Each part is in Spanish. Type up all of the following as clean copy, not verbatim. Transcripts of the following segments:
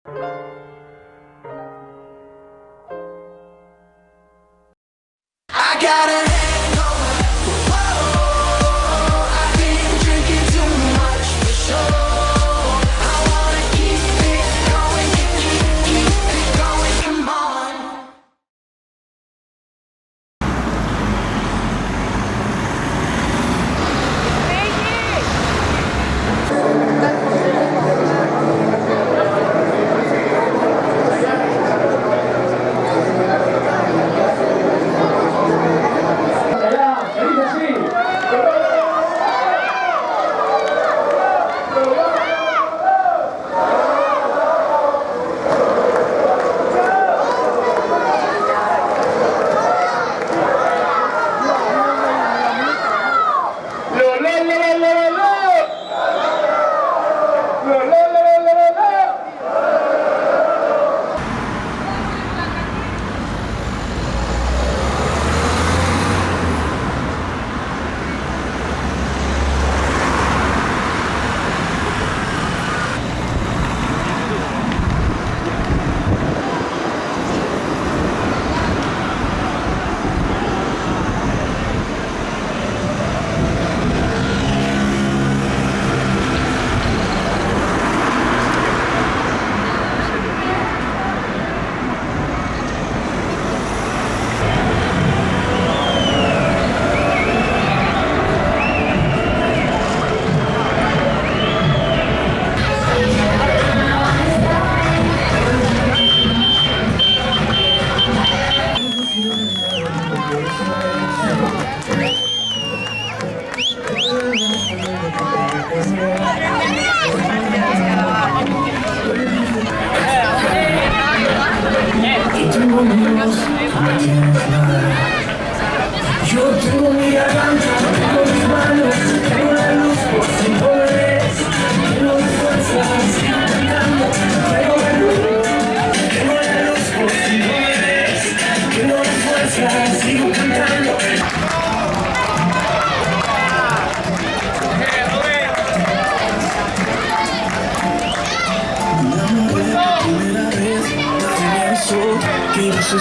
I got a hangover. Whoa, I've been drinking too much for sure. I wanna keep it going, keep it going. Come on. Yo tengo mi garganta, tengo mis manos, tengo la luz por si no ves. Tengo mi fuerza, sigo cantando, tengo la luz por si no ves. Tengo mi fuerza, sigo cantando. Primera vez, eso que no se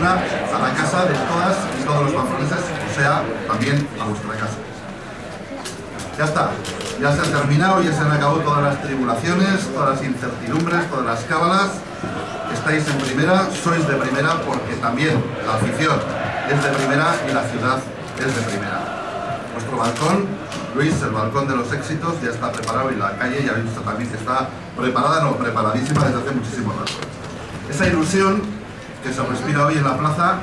una a la casa de todas y todos los pamponeses, o sea, también a vuestra casa. Ya está, ya se han terminado, ya se han acabado todas las tribulaciones, todas las incertidumbres, todas las cábalas. Estáis en primera, sois de primera porque también la afición es de primera y la ciudad es de primera. Vuestro balcón, Luis, el balcón de los éxitos, ya está preparado y la calle ya habéis visto también que está preparada, no, preparadísima desde hace muchísimo rato. Esa ilusión que se respira hoy en la plaza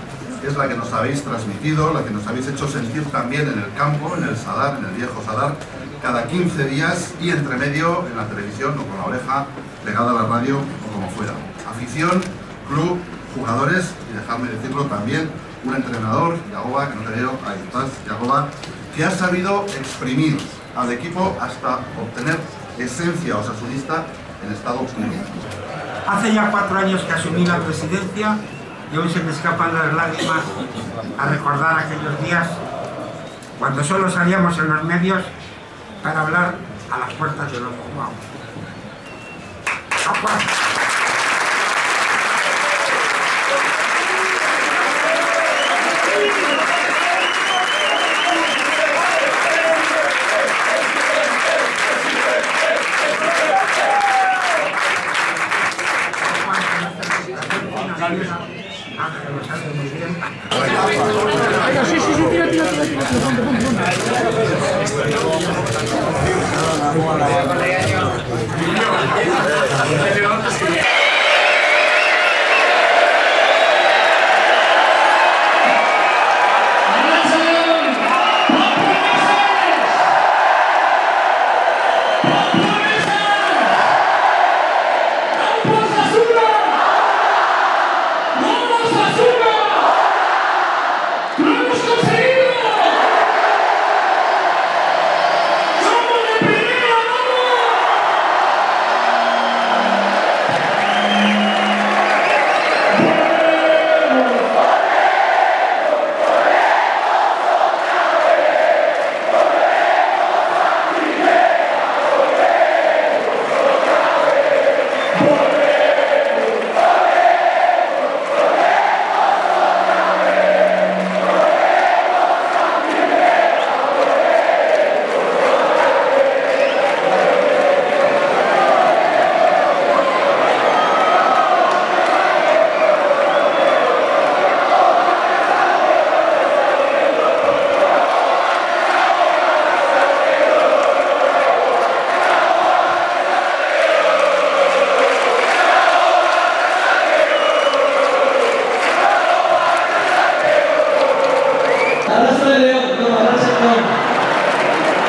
es la que nos habéis transmitido, la que nos habéis hecho sentir también en el campo, en el Sadar, en el viejo Sadar, cada 15 días y entre medio en la televisión o con la oreja pegada a la radio o como fuera. Afición, club, jugadores y dejadme decirlo también, un entrenador, Yagoba, que no te veo, ahí estás, Yagoba, que ha sabido exprimir al equipo hasta obtener esencia osasunista en estado puro. Hace ya 4 años que asumí la presidencia y hoy se me escapan las lágrimas a recordar aquellos días cuando solo salíamos en los medios para hablar a las puertas de los juzgados.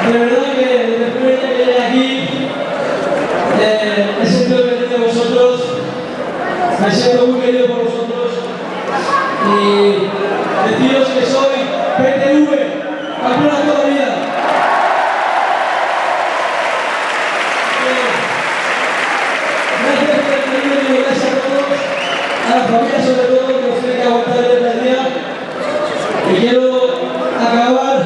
De verdad que desde el primer día que llegué aquí he sentido que de vosotros, me siento muy querido por vosotros y deciros que soy PTV, campeona toda la vida. Gracias por el cariño y gracias a todos, a la familia sobre todo que nos tiene que aguantar el día a día. Y quiero acabar.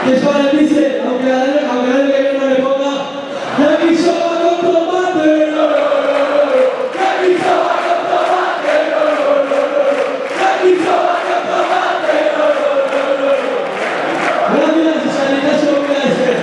Es para el dice, aunque a él que no le ponga, ¡la guisaba con tomate! ¡La guisaba con tomate! ¡La guisaba con tomate! Gracias, y sanidad se lo voy a decir.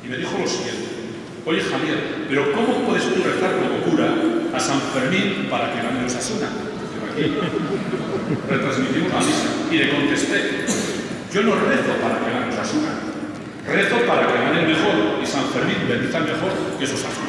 y me dijo lo siguiente: oye Javier, pero ¿cómo puedes tú rezar como cura a San Fermín para que gane Osasuna? Digo, aquí retransmitimos la misa y le contesté: yo no rezo para que gane Osasuna, rezo para que gane el mejor, y San Fermín bendice al mejor, que es Osasuna.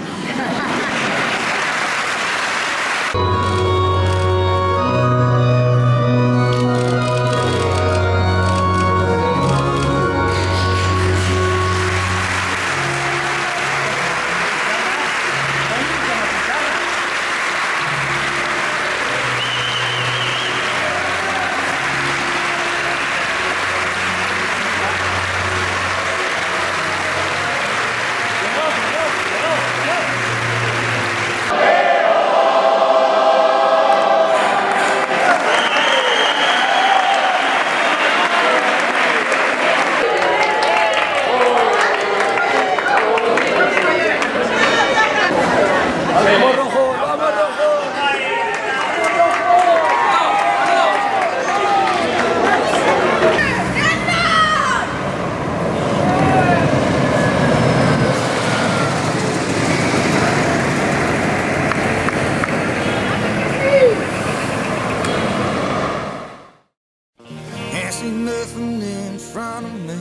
Can't see nothing in front of me.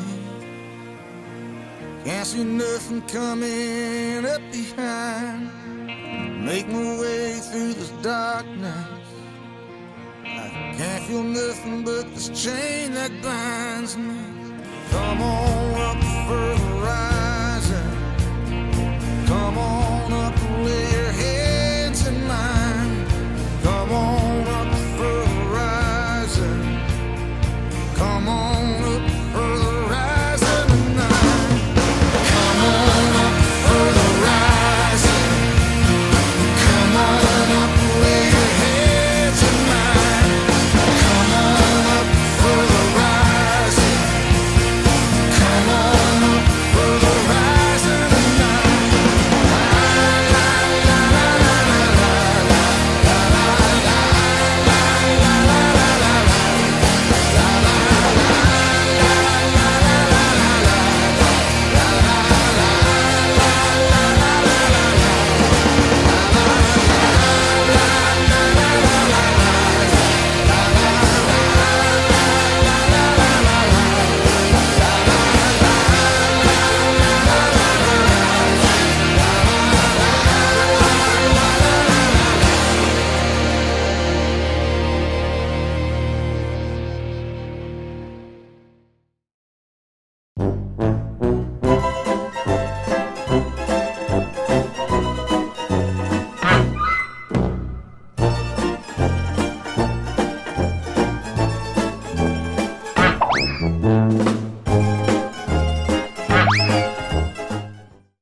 Can't see nothing coming up behind. Make my way through this darkness. I can't feel nothing but this chain that binds me. Come on up for the ride.